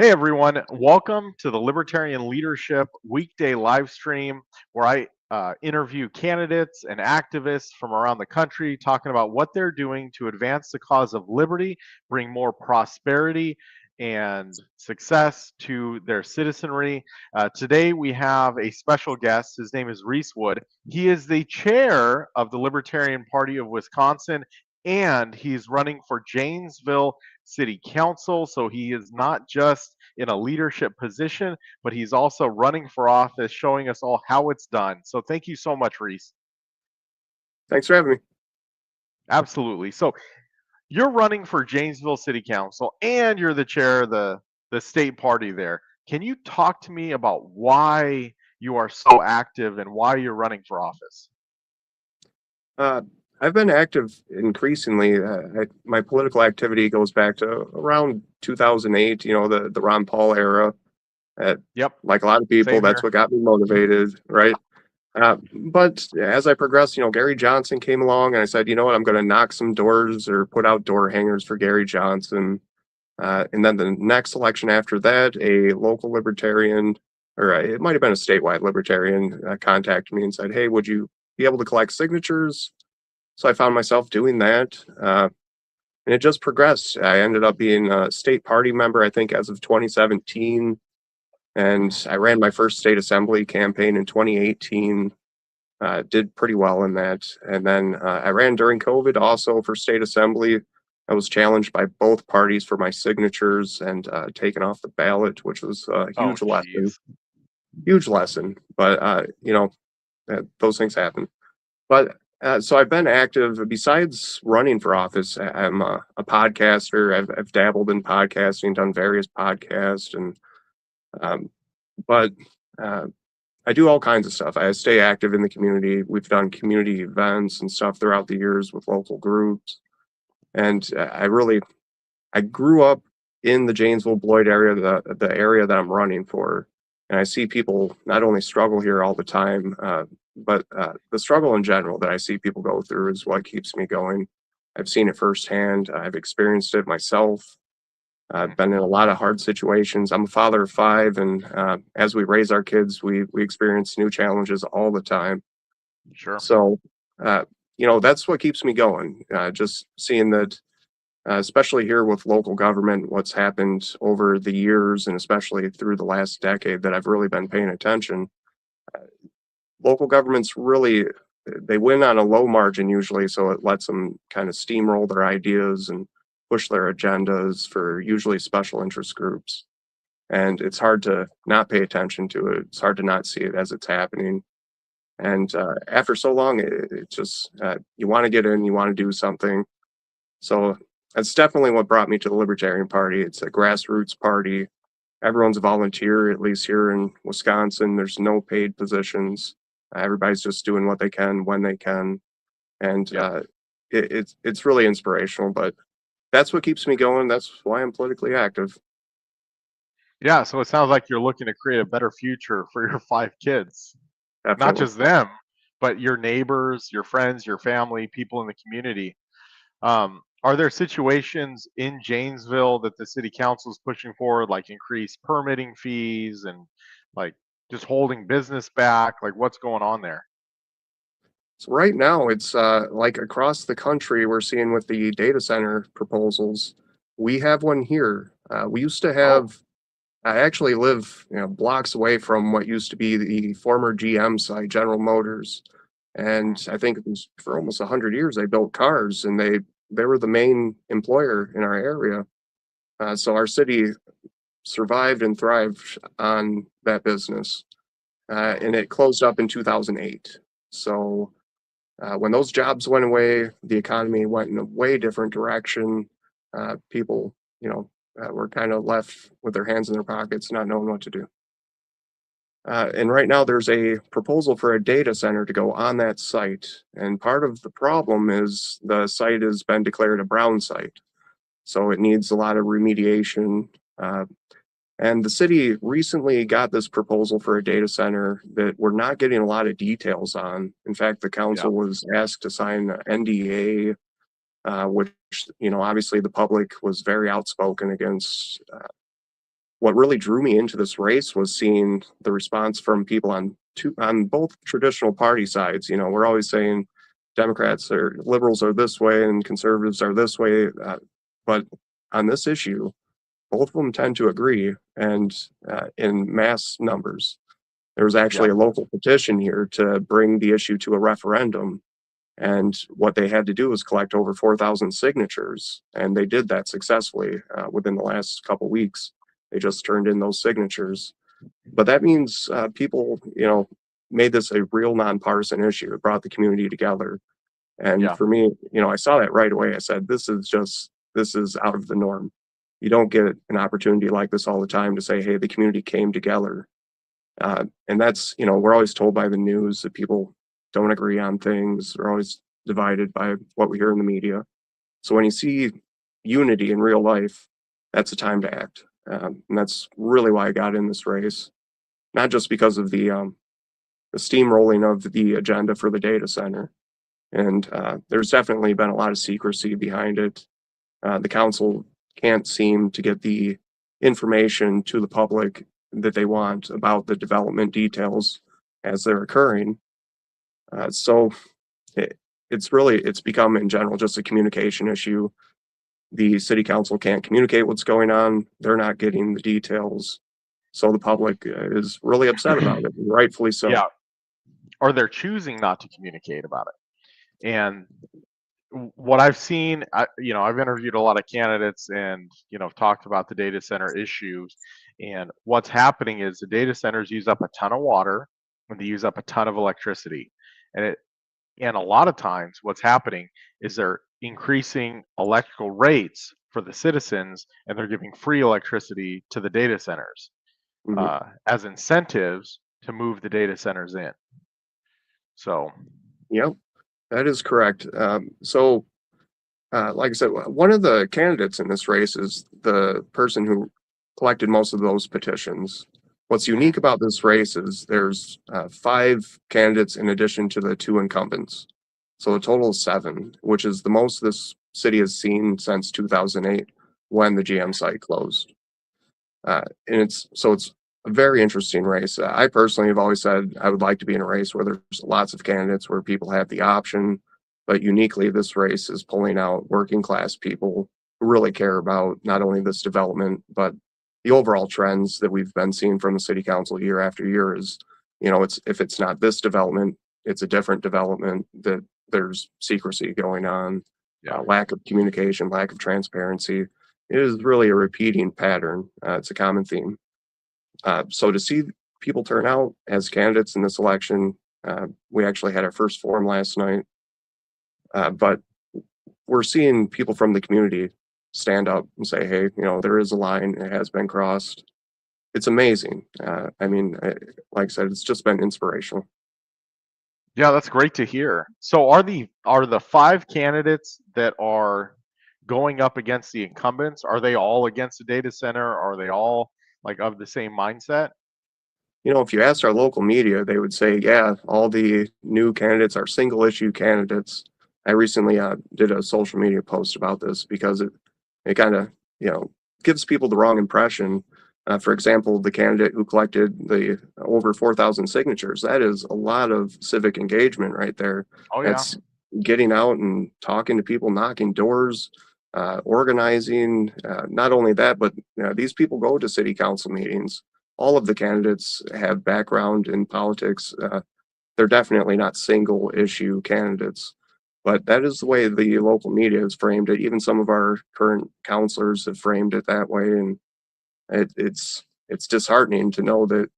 Hey everyone, welcome to the Libertarian Leadership weekday live stream where I interview candidates and activists from around the country talking about what they're doing to advance the cause of liberty, bring more prosperity and success to their citizenry. Today we have a special guest. His name is Reese Wood. He is the chair of the Libertarian Party of Wisconsin and he's running for Janesville City Council. So he is not just in a leadership position, but he's also running for office, showing us all how it's done. So thank you so much, Reese. Thanks for having me. Absolutely. So you're running for Janesville City Council and you're the chair of the state party there. Can you talk to me about why you are so active and why you're running for office? Uh, I've been active increasingly. My political activity goes back to around 2008, the Ron Paul era. Uh, Yep, like a lot of people, same that's here. what got me motivated, right? But as I progressed, Gary Johnson came along and I said, you know what, I'm going to knock some doors or put out door hangers for Gary Johnson. And then the next election after that, a local libertarian, or it might have been a statewide libertarian, contacted me and said, hey, would you be able to collect signatures? So I found myself doing that. And it just progressed. I ended up being a state party member, I think, as of 2017. And I ran my first state assembly campaign in 2018. Did pretty well in that. And then I ran during COVID also for state assembly. I was challenged by both parties for my signatures and taken off the ballot, which was a Oh, huge lesson. geez. Huge lesson. But, those things happen. But so I've been active besides running for office. I'm a podcaster. I've dabbled in podcasting, done various podcasts, and um, but uh, I do all kinds of stuff. I stay active in the community. We've done community events and stuff throughout the years with local groups, and I grew up in the Janesville Beloit area, the area that I'm running for, and I see people not only struggle here all the time, but the struggle in general that I see people go through is what keeps me going. I've seen it firsthand. I've experienced it myself. I've been in a lot of hard situations. I'm a father of five, and as we raise our kids, we experience new challenges all the time. Sure. So, uh, that's what keeps me going. Just seeing that especially here with local government, what's happened over the years, and especially through the last decade that I've really been paying attention. Local governments really they win on a low margin usually, so it lets them kind of steamroll their ideas and push their agendas for usually special interest groups. And it's hard to not pay attention to it. It's hard to not see it as it's happening. And after so long, it just you want to get in, you want to do something. So that's definitely what brought me to the Libertarian Party. It's a grassroots party. Everyone's a volunteer, at least here in Wisconsin. There's no paid positions. Everybody's just doing what they can when they can, and Yep. it's really inspirational. But that's what keeps me going. That's why I'm politically active. Yeah, so it sounds like you're looking to create a better future for your five kids. Not Definitely. just them, but your neighbors, your friends, your family, people in the community. Are there situations in Janesville that the city council is pushing forward, like increased permitting fees and like just holding business back? Like what's going on there? So right now, it's like across the country, we're seeing with the data center proposals. We have one here. We used to Oh, have. I actually live, blocks away from what used to be the former GM site, General Motors, and I think it was for almost 100 years they built cars, and they were the main employer in our area. So our city survived and thrived on that business, and it closed up in 2008. So when those jobs went away, the economy went in a way different direction. People, were kind of left with their hands in their pockets, not knowing what to do. And right now, there's a proposal for a data center to go on that site. And part of the problem is the site has been declared a brown site. So it needs a lot of remediation. And the city recently got this proposal for a data center that we're not getting a lot of details on. In fact, the yeah. council was asked to sign an NDA, which, obviously the public was very outspoken against what really drew me into this race was seeing the response from people on both traditional party sides. You know, we're always saying Democrats or liberals are this way and conservatives are this way, but on this issue, both of them tend to agree, and in mass numbers. There was Yeah. actually a local petition here to bring the issue to a referendum, and what they had to do was collect over 4,000 signatures, and they did that successfully within the last couple weeks. They just turned in those signatures. But that means people, you know, made this a real nonpartisan issue. It brought the community together. And Yeah. for me, you know, I saw that right away. I said, this is out of the norm. You don't get an opportunity like this all the time to say, hey, the community came together. And that's, you know, we're always told by the news that people don't agree on things. We're always divided by what we hear in the media. So when you see unity in real life, that's a time to act. And that's really why I got in this race, not just because of the steamrolling of the agenda for the data center. And there's definitely been a lot of secrecy behind it. The council can't seem to get the information to the public that they want about the development details as they're occurring. So it's become in general just a communication issue. The city council can't communicate what's going on. They're not getting the details. So the public is really upset about it, rightfully so. Yeah. Or they're choosing not to communicate about it. And what I've seen, you know, I've interviewed a lot of candidates and, you know, talked about the data center issues. And what's happening is the data centers use up a ton of water and they use up a ton of electricity. And a lot of times what's happening is they're increasing electrical rates for the citizens and they're giving free electricity to the data centers Mhm. as incentives to move the data centers in. So, Yep, that is correct. Like I said, one of the candidates in this race is the person who collected most of those petitions. What's mhm, unique about this race is there's 5 candidates in addition to the 2 incumbents. So a total of 7, which is the most this city has seen since 2008 when the GM site closed. And it's a very interesting race. I personally have always said I would like to be in a race where there's lots of candidates where people have the option, but uniquely this race is pulling out working class people who really care about not only this development, but the overall trends that we've been seeing from the city council year after year is, you know, it's if it's not this development, it's a different development that there's secrecy going on, yeah. lack of communication, lack of transparency. It is really a repeating pattern. It's a common theme. So to see people turn out as candidates in this election, we actually had our first forum last night, but we're seeing people from the community stand up and say, hey, you know, there is a line, it has been crossed. It's amazing. Like I said, it's just been inspirational. Yeah, that's great to hear. So are the 5 candidates that are going up against the incumbents, are they all against the data center? Are they all like of the same mindset? You know, if you asked our local media, they would say, yeah, all the new candidates are single issue candidates. I recently did a social media post about this because it kind of, you know, gives people the wrong impression. For example, the candidate who collected the over 4,000 signatures, that is a lot of civic engagement right there. Oh yeah. That's getting out and talking to people, knocking doors, organizing. Not only that, but these people go to city council meetings. All of the candidates have background in politics. They're definitely not single issue candidates, but that is the way the local media has framed it. Even some of our current counselors have framed it that way, and it's disheartening to know that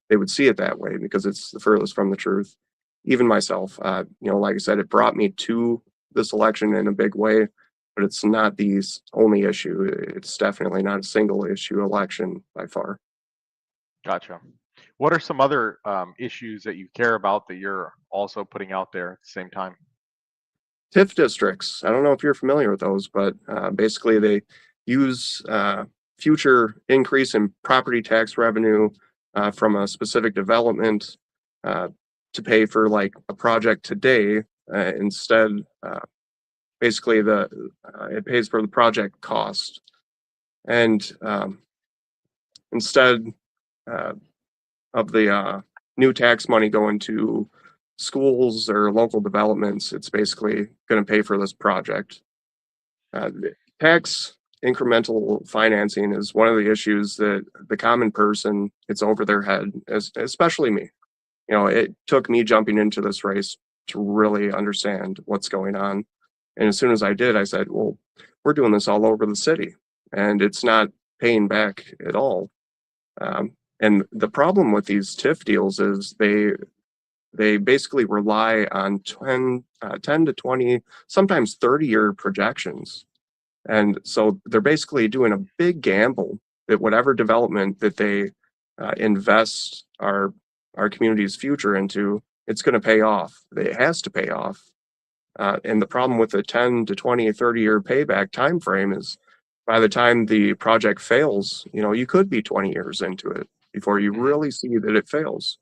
they would see it that way because it's the furthest from the truth. Even myself, like I said, it brought me to this election in a big way, but it's not the only issue. It's definitely not a single issue election by far. Gotcha. What are some other issues that you care about that you're also putting out there at the same time? TIF districts. I don't know if you're familiar with those, but basically they use future increase in property tax revenue from a specific development uh, to pay for like a project today. Instead, basically the it pays for the project cost. And instead uh, of the new tax money going to schools or local developments, it's basically going to pay for this project. Tax incremental financing is one of the issues that the common person, it's over their head, especially me. It took me jumping into this race to really understand what's going on. And as soon as I did, I said, well, we're doing this all over the city and it's not paying back at all. And the problem with these TIF deals is they basically rely on 10 to 20, sometimes 30-year projections. And so they're basically doing a big gamble that whatever development that they invest our community's future into, it's going to pay off. It has to pay off. And the problem with the 10 to 20, 30-year payback time frame is by the time the project fails, you could be 20 years into it before you really see that it fails.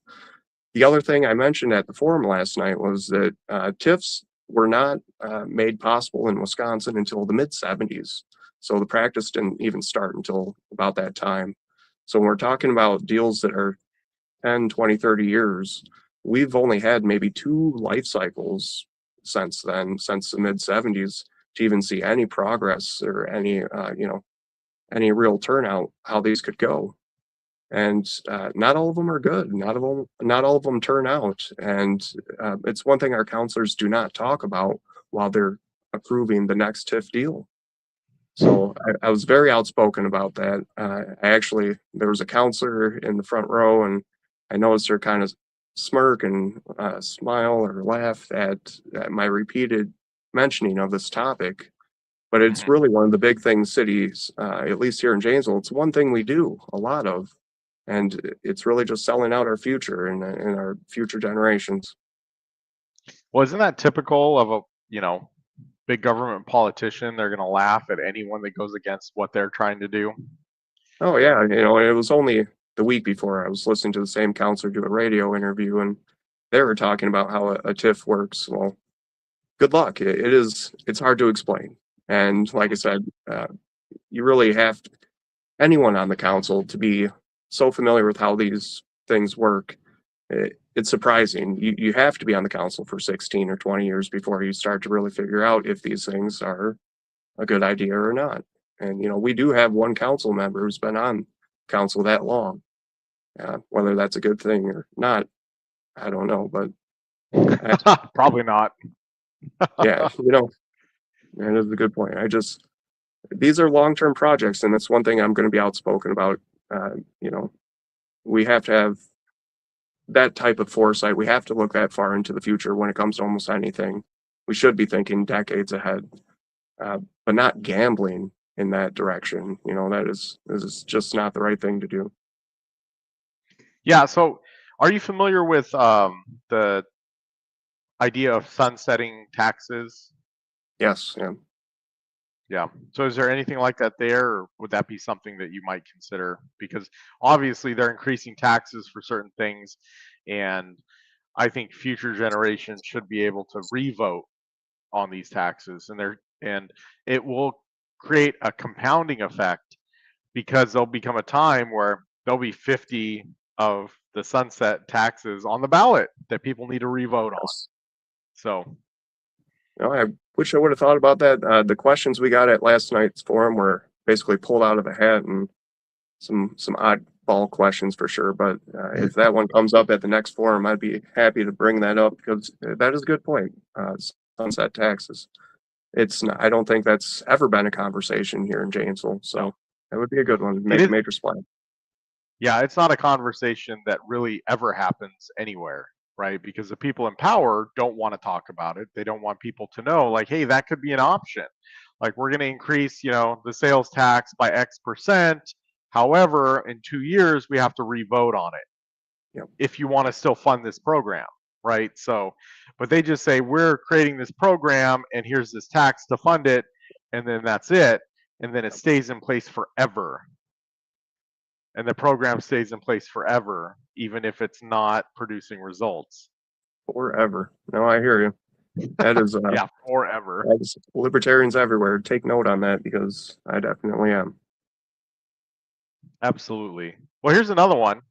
The other thing I mentioned at the forum last night was that TIFs were not made possible in Wisconsin until the mid-70s. So the practice didn't even start until about that time. So when we're talking about deals that are 10, 20, 30 years, we've only had maybe 2 life cycles since then, since the mid-70s, to even see any progress or any real turnout, how these could go. And not all of them are good. Not all of them turn out. And it's one thing our counselors do not talk about while they're approving the next TIF deal. So I was very outspoken about that. There was a counselor in the front row, and I noticed her kind of smirk and smile or laugh at my repeated mentioning of this topic. But it's really one of the big things cities, at least here in Janesville, it's one thing we do a lot of. And it's really just selling out our future and our future generations. Well, isn't that typical of a, big government politician? They're going to laugh at anyone that goes against what they're trying to do. Oh yeah, it was only the week before I was listening to the same counselor do a radio interview, and they were talking about how a TIF works. Well, good luck. It's hard to explain, and like I said, you really have anyone on the council to be so familiar with how these things work. It's surprising. You have to be on the council for 16 or 20 years before you start to really figure out if these things are a good idea or not. And we do have one council member who's been on council that long. Whether that's a good thing or not, I don't know. But Probably not. yeah, that is a good point. These are long-term projects, and that's one thing I'm going to be outspoken about. We have to have that type of foresight. We have to look that far into the future when it comes to almost anything. We should be thinking decades ahead, but not gambling in that direction. This is just not the right thing to do. Yeah. So, are you familiar with the idea of sunsetting taxes? Yes. Yeah. Yeah. So, is there anything like that there, or would that be something that you might consider? Because obviously they're increasing taxes for certain things, and I think future generations should be able to revote on these taxes, and it will create a compounding effect because there'll become a time where there'll be 50 of the sunset taxes on the ballot that people need to revote on. Yes. So, I wish I would have thought about that. The questions we got at last night's forum were basically pulled out of a hat, and some oddball questions for sure. But if that one comes up at the next forum, I'd be happy to bring that up because that is a good point. Sunset taxes. It's not, I don't think that's ever been a conversation here in Janesville. So that would be a good one. Make a major splash. Yeah, it's not a conversation that really ever happens anywhere, right? Because the people in power don't want to talk about it. They don't want people to know, like, hey, that could be an option. Like, we're going to increase, the sales tax by X%. However, in 2 years, we have to revote on it. Yep. If you want to still fund this program, right? So, but they just say, we're creating this program and here's this tax to fund it. And then that's it. And then it stays in place forever. And the program stays in place forever, even if it's not producing results. Forever. No, I hear you. That is yeah, forever. That is, libertarians everywhere, take note on that because I definitely am. Absolutely. Well, here's another one.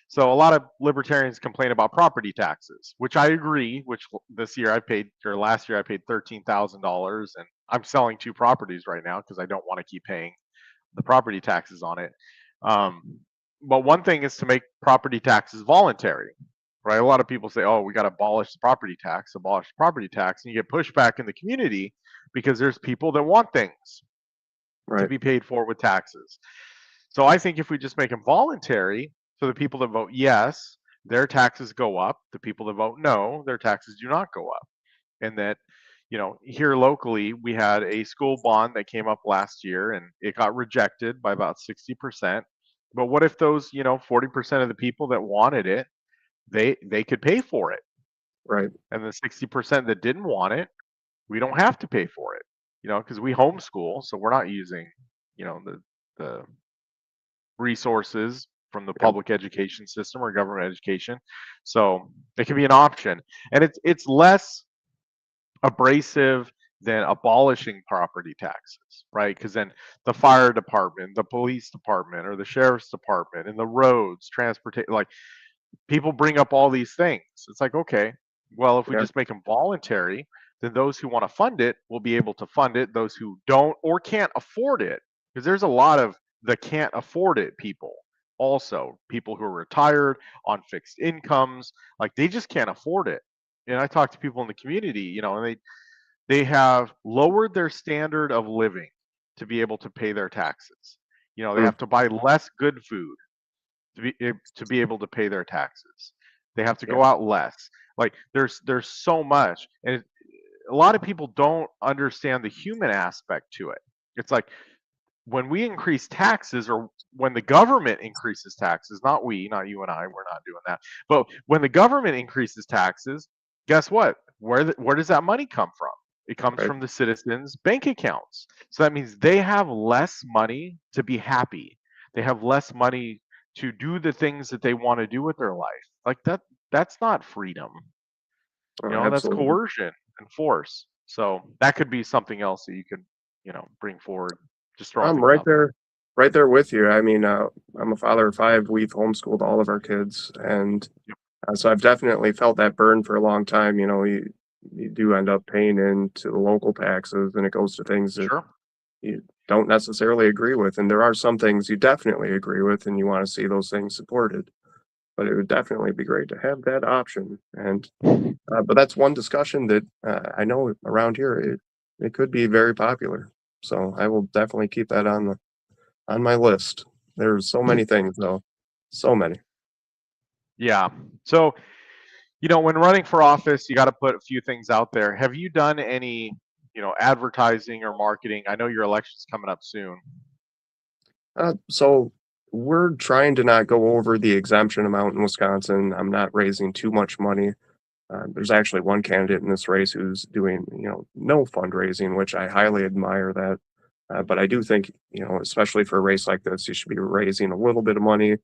So a lot of libertarians complain about property taxes, which I agree. Which this year I paid, or last year I paid $13,000, and I'm selling two properties right now because I don't want to keep paying the property taxes on it. Um, but one thing is to make property taxes voluntary, right? A lot of people say, "Oh, we got to abolish the property tax," and you get pushback in the community because there's people that want things to Right. be paid for with taxes. So I think if we just make them voluntary, so the people that vote yes, their taxes go up. The people that vote no, their taxes do not go up. And that, here locally, we had a school bond that came up last year and it got rejected by about 60%. But what if those, 40% of the people that wanted it, they could pay for it. Right. And the 60% that didn't want it, we don't have to pay for it, because we homeschool, so we're not using, the resources from the Yep. public education system or government education. So it can be an option, and it's less abrasive than abolishing property taxes, right? Because then the fire department, the police department, or the sheriff's department, and the roads, transportation, like people bring up all these things. It's like, okay, well, if we Yeah. just make them voluntary, then those who want to fund it will be able to fund it. Those who don't or can't afford it, because there's a lot of the can't afford it people. Also, people who are retired on fixed incomes, like they just can't afford it. And I talk to people in the community, and they have lowered their standard of living to be able to pay their taxes. They Mm. have to buy less good food to be able to pay their taxes. They have to Yeah. go out less. Like there's so much, and a lot of people don't understand the human aspect to it. It's like when we increase taxes, or when the government increases taxes, not we, not you and I, we're not doing that. But when the government increases taxes, guess what? Where does that money come from? It comes Right. from the citizens' bank accounts. So that means they have less money to be happy. They have less money to do the things that they want to do with their life. Like that's not freedom. That's Absolutely. coercion and force. So that could be something else that you could, bring forward. Just throwing I'm things out there. right there with you. I mean, I'm a father of five. We've homeschooled all of our kids, and Yep. so I've definitely felt that burn for a long time. You do end up paying into the local taxes, and it goes to things that Sure. you don't necessarily agree with. And there are some things you definitely agree with, and you want to see those things supported. But it would definitely be great to have that option. And but that's one discussion that I know around here it could be very popular. So I will definitely keep that on my list. There's so many things though, so many. Yeah. So, when running for office, you got to put a few things out there. Have you done any, advertising or marketing? I know your election's coming up soon. So we're trying to not go over the exemption amount in Wisconsin. I'm not raising too much money. There's actually one candidate in this race who's doing, no fundraising, which I highly admire that. But I do think, especially for a race like this, you should be raising a little bit of money.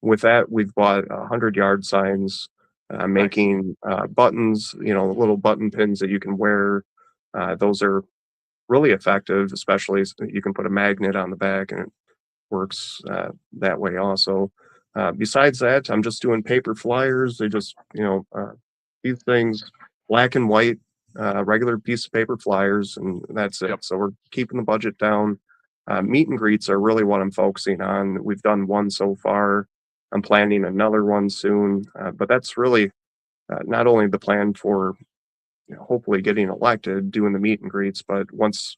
With that, we've bought 100-yard signs, Nice. making buttons, little button pins that you can wear. Those are really effective, especially you can put a magnet on the back and it works that way also. Besides that, I'm just doing paper flyers. They just, these things, black and white, regular piece of paper flyers, and that's it. Yep. So we're keeping the budget down. Meet and greets are really what I'm focusing on. We've done one so far. I'm planning another one soon, but that's really not only the plan for hopefully getting elected, doing the meet and greets, but once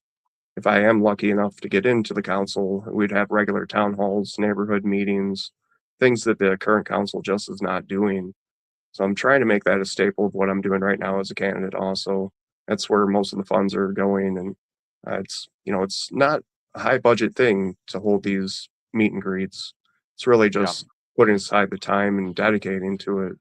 if I am lucky enough to get into the council, we'd have regular town halls, neighborhood meetings, things that the current council just is not doing. So I'm trying to make that a staple of what I'm doing right now as a candidate also. That's where most of the funds are going. And it's not a high budget thing to hold these meet and greets. It's really Yeah. just putting aside the time and dedicating to it.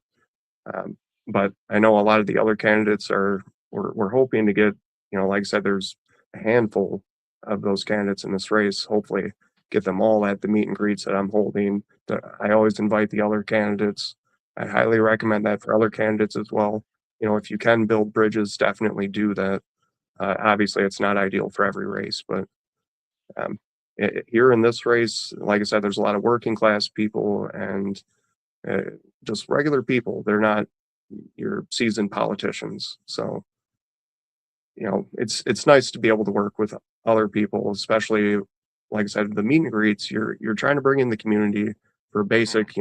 Um, but I know a lot of the other candidates we're hoping to get, like I said, there's a handful of those candidates in this race. Hopefully, get them all at the meet and greets that I'm holding. I always invite the other candidates. I highly recommend that for other candidates as well. If you can build bridges, definitely do that. Obviously, it's not ideal for every race, but Here in this race, like I said, there's a lot of working class people and just regular people. They're not your seasoned politicians. So, it's nice to be able to work with other people, especially like I said, the meet and greets. You're trying to bring in the community for Mhm. basic,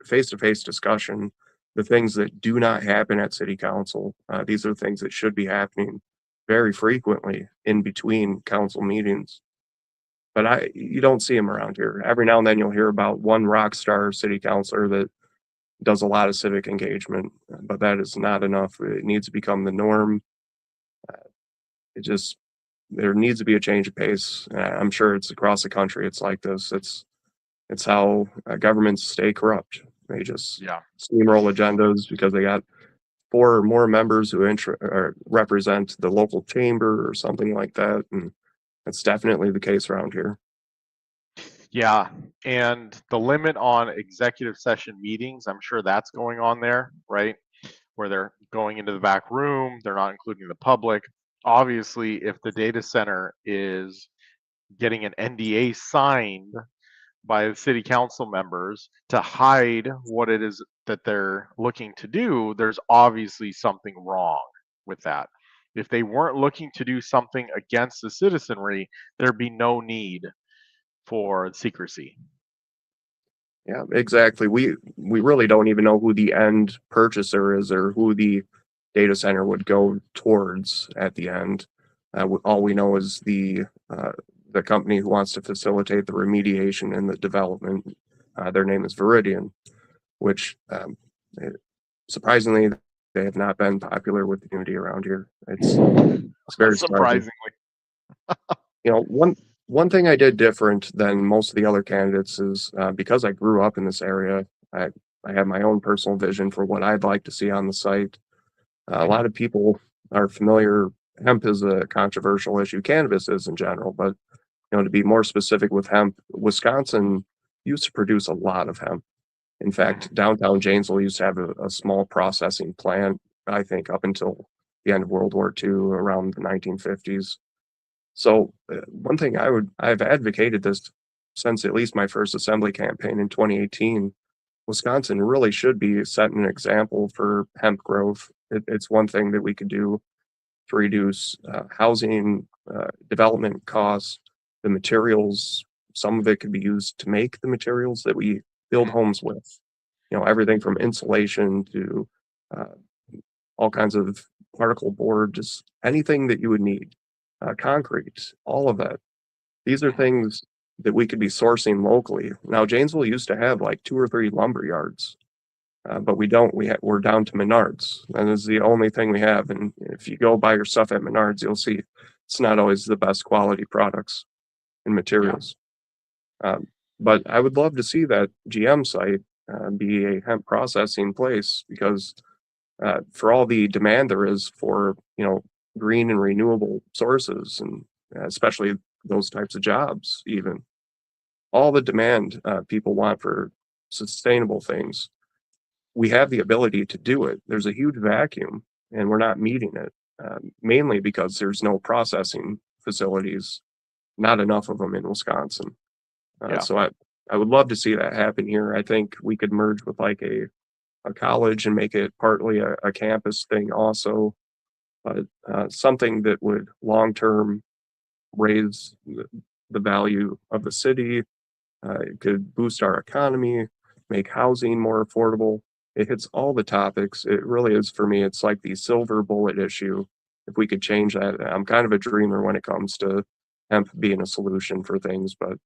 face to face discussion. The things that do not happen at city council. These are things that should be happening very frequently in between council meetings. But you don't see them around here. Every now and then you'll hear about one rock star city councilor that does a lot of civic engagement, but that is not enough. It needs to become the norm. It just there needs to be a change of pace. I'm sure it's across the country. It's like this. It's how governments stay corrupt. They just Yeah. steamroll agendas because they got four or more members who or represent the local chamber or something like that, and that's definitely the case around here. Yeah, and the limit on executive session meetings, I'm sure that's going on there, right? Where they're going into the back room, they're not including the public. Obviously, if the data center is getting an NDA signed by the city council members to hide what it is that they're looking to do, there's obviously something wrong with that. If they weren't looking to do something against the citizenry, there'd be no need for secrecy. Yeah, exactly. We really don't even know who the end purchaser is or who the data center would go towards at the end. All we know is the company who wants to facilitate the remediation and the development. Their name is Veridian, which surprisingly they have not been popular with the community around here. It's very surprising. Surprisingly. One thing I did different than most of the other candidates is because I grew up in this area, I, I have my own personal vision for what I'd like to see on the site. A lot of people are familiar. Hemp is a controversial issue. Cannabis is in general, but to be more specific with hemp, Wisconsin used to produce a lot of hemp. In Mhm. fact, downtown Janesville used to have a small processing plant, I think, up until the end of World War II, around the 1950s. So one thing I've advocated this since at least my first assembly campaign in 2018. Wisconsin really should be setting an example for hemp growth. It's one thing that we could do to reduce housing development costs, the materials. Some of it could be used to make the materials that we build Mhm. homes with. Everything from insulation to uh, all kinds of particle board, just anything that you would need, concrete, all of that. These are Mhm. things that we could be sourcing locally. Now, Janesville used to have like two or three lumber yards, but we don't. We're down to Menards, and this is the only thing we have. And if you go buy your stuff at Menards, you'll see it's not always the best quality products and Yeah. materials. Um, but I would love to see that GM site be a hemp processing place because for all the demand there is for green and renewable sources, and especially those types of jobs, even all the demand people want for sustainable things, we have the ability to do it. There's a huge vacuum, and we're not meeting it, mainly because there's no processing facilities, not enough of them in Wisconsin. Yeah. So I would love to see that happen here. I think we could merge with like a college and make it partly a campus thing also, but something that would long term raise the value of the city. It could boost our economy, make housing more affordable. It hits all the topics. It really is for me. It's like the silver bullet issue. If we could change that, I'm kind of a dreamer when it comes to hemp being a solution for things. But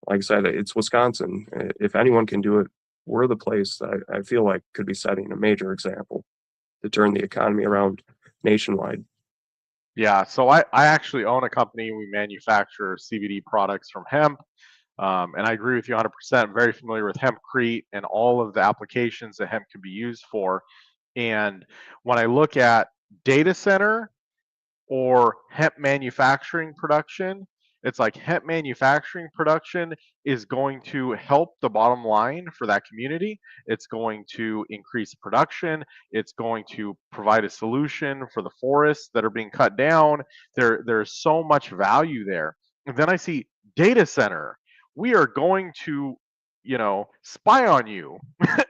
like I said, it's Wisconsin. If anyone can do it, we're the place that I feel like could be setting a major example to turn the economy around nationwide. Yeah. So I actually own a company. We manufacture CBD products from hemp. And I agree with you 100%. Very familiar with hempcrete and all of the applications that hemp can be used for. And when I look at data center or hemp manufacturing production, it's like hemp manufacturing production is going to help the bottom line for that community. It's going to increase production. It's going to provide a solution for the forests that are being cut down. There's so much value there. And then I see data center. We are going to, spy on you.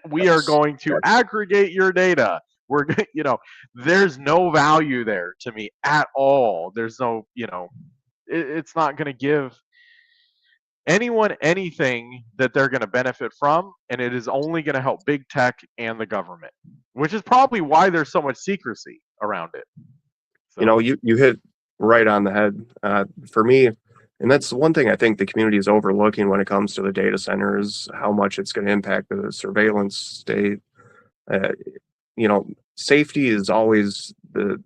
We are That's going to aggregate your data. There's no value there to me at all. There's no, it's not going to give anyone anything that they're going to benefit from, and it is only going to help big tech and the government, which is probably why there's so much secrecy around it. So, you hit right on the head. For me, and that's one thing I think the community is overlooking when it comes to the data center is how much it's going to impact the surveillance state. Uh, Safety is always the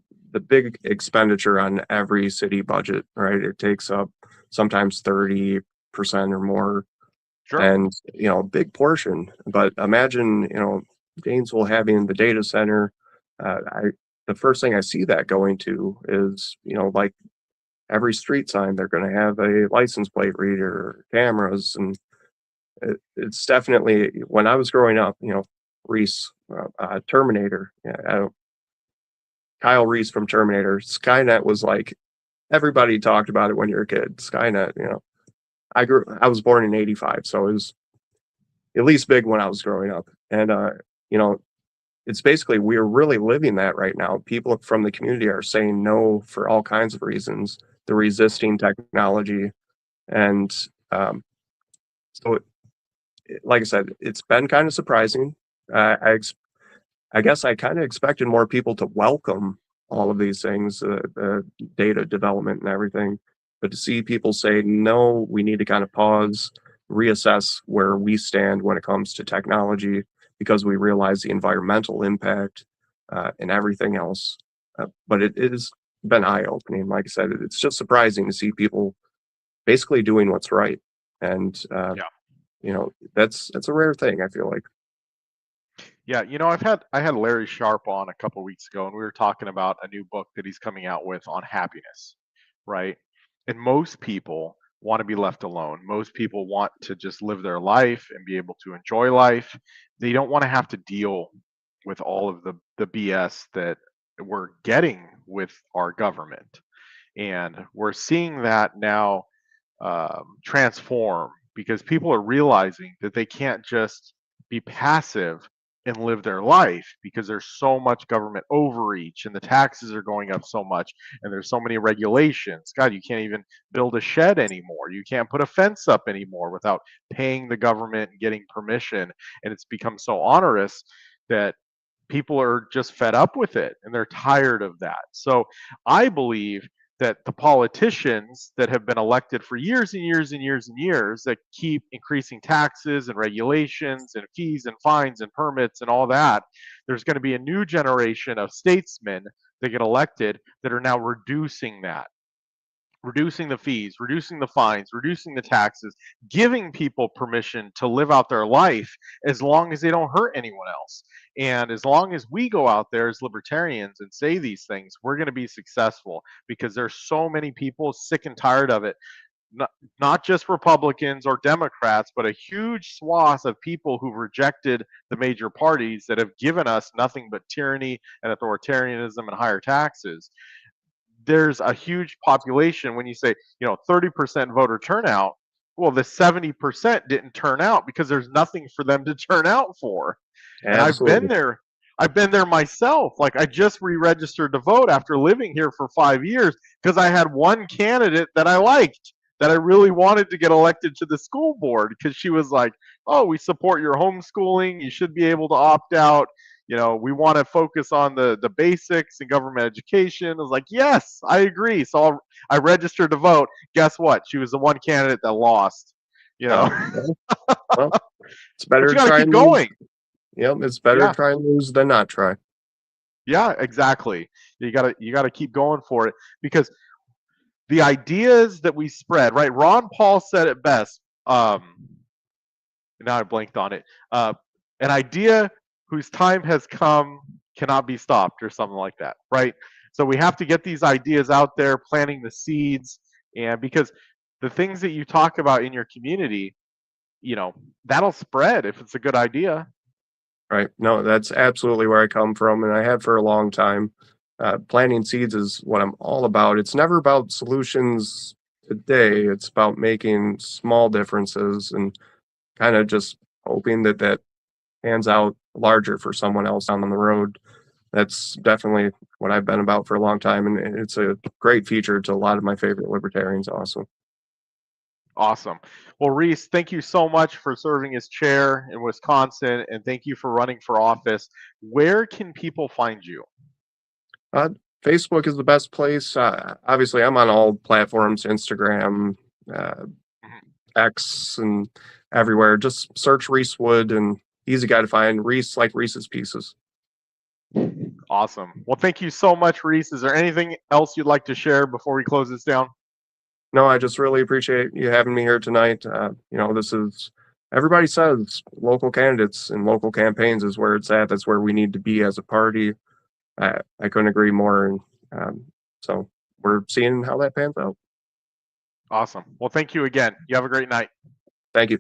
big expenditure on every city budget, right? It takes up sometimes 30% or more, sure. and a big portion. But imagine, Janesville having the data center. I The first thing I see that going to is, like every street sign, they're going to have a license plate reader, cameras, and it's definitely when I was growing up, Reese, Terminator, Kyle Reese from Terminator, Skynet was like everybody talked about it when you're a kid. Skynet, I was born in '85, so it was at least big when I was growing up, and it's basically we're really living that right now. People from the community are saying no for all kinds of reasons. They're resisting technology, and so like I said, it's been kind of surprising. I guess I kind of expected more people to welcome all of these things, the data development and everything, but to see people say no, we need to kind of pause, reassess where we stand when it comes to technology, because we realize the environmental impact and everything else. But it has been eye-opening. Like I said, it's just surprising to see people basically doing what's right, and that's a rare thing, I feel like. Yeah, I had Larry Sharp on a couple weeks ago, and we were talking about a new book that he's coming out with on happiness, right? And most people want to be left alone. Most people want to just live their life and be able to enjoy life. They don't want to have to deal with all of the BS that we're getting with our government. And we're seeing that now transform because people are realizing that they can't just be passive and live their life because there's so much government overreach and the taxes are going up so much and there's so many regulations. God, you can't even build a shed anymore. You can't put a fence up anymore without paying the government and getting permission. And it's become so onerous that people are just fed up with it and they're tired of that. So I believe that the politicians that have been elected for years and years and years and years that keep increasing taxes and regulations and fees and fines and permits and all that, there's going to be a new generation of statesmen that get elected that are now reducing that, reducing the fees, reducing the fines, reducing the taxes, giving people permission to live out their life as long as they don't hurt anyone else. And as long as we go out there as libertarians and say these things, we're going to be successful because there's so many people sick and tired of it. Not just Republicans or Democrats, but a huge swath of people who've rejected the major parties that have given us nothing but tyranny and authoritarianism and higher taxes. There's a huge population when you say 30% voter turnout. Well, the 70% didn't turn out because there's nothing for them to turn out for. And Absolutely. I've been there myself. Like, I just re-registered to vote after living here for 5 years because I had one candidate that I liked, that I really wanted to get elected to the school board, because she was like, oh, we support your homeschooling, you should be able to opt out, we want to focus on the basics in government education. I was like, yes, I agree. So I registered to vote. Guess what? She was the one candidate that lost. Oh, well, well, it's But better you to got to try keep and lose. going. Yep, it's better to Yeah, try and lose than not try. yeah, exactly. You gotta keep going for it, because the ideas that we spread, right? Ron Paul said it best. Now I blanked on it. An idea whose time has come cannot be stopped, or something like that, right? So we have to get these ideas out there, planting the seeds, and because the things that you talk about in your community, that'll spread if it's a good idea. Right. No, that's absolutely where I come from, and I have for a long time. Planting seeds is what I'm all about. It's never about solutions today. It's about making small differences and kind of just hoping that that pans out larger for someone else down the road. That's definitely what I've been about for a long time, and it's a great feature to a lot of my favorite libertarians also. Awesome. Well, Reese, thank you so much for serving as chair in Wisconsin, and thank you for running for office. Where can people find you? Uh, Facebook is the best place. Obviously, I'm on all platforms, Instagram, uh, Mhm. X, and everywhere. Just search Reese Wood, and easy guy to find. Reese, like Reese's Pieces. Awesome. Well, thank you so much, Reese. Is there anything else you'd like to share before we close this down? No, I just really appreciate you having me here tonight. This is everybody says local candidates and local campaigns is where it's at. That's where we need to be as a party. I couldn't agree more. And so we're seeing how that pans out. Awesome. Well, thank you again. You have a great night. Thank you.